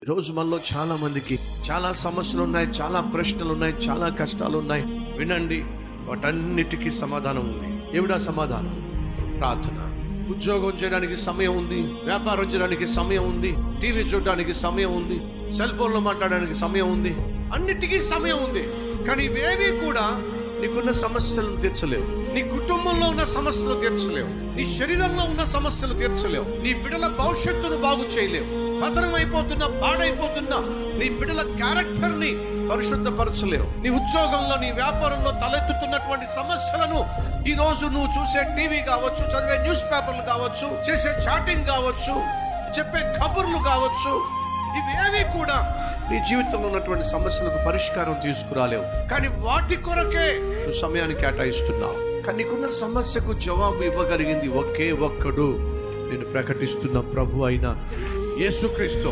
ఈరోజు మనలో చాలా మందికి చాలా సమస్యలు ఉన్నాయి, చాలా ప్రశ్నలు ఉన్నాయి, చాలా కష్టాలు ఉన్నాయి. వినండి, వాటన్నిటికీ సమాధానం ఉంది. ఏమిటా సమాధానం? ప్రార్థన. ఉద్యోగం చేయడానికి సమయం ఉంది, వ్యాపారం చేయడానికి సమయం ఉంది, టీవీ చూడడానికి సమయం ఉంది, సెల్ ఫోన్లో మాట్లాడడానికి సమయం ఉంది, అన్నిటికీ సమయం ఉంది. కానీ ఇవేవి కూడా నీకున్న సమస్యలను తీర్చలేవు. నీ కుటుంబంలో ఉన్న సమస్యలు తీర్చలేవు, నీ శరీరంలో ఉన్న సమస్యలు తీర్చలేవు, నీ బిడ్డల భవిష్యత్తును బాగు చేయలేవు, పతనమైపోతున్న పాడైపోతున్న నీ బిడ్డల క్యారెక్టర్ ని పరిశుద్ధపరచలేవు. నీ ఉద్యోగంలో, నీ వ్యాపారంలో తలెత్తుతున్నటువంటి సమస్యలను ఈ రోజు నువ్వు చూసే టీవీ కావచ్చు, చదివే న్యూస్ పేపర్లు కావచ్చు, చేసే చాటింగ్ కావచ్చు, చెప్పే కబుర్లు కావచ్చు, ఇవేవి కూడా నీ జీవితంలో ఉన్నటువంటి సమస్యలకు పరిష్కారం తీసుకురాలేవు. కానీ వాటి కొరకే నువ్వు సమయాన్ని కేటాయిస్తున్నావు. కానీ నీకున్న సమస్యకు జవాబు ఇవ్వగలిగింది ఒకే ఒక్కడు, నేను ప్రకటిస్తున్న ప్రభు అయిన యేసుక్రీస్తు.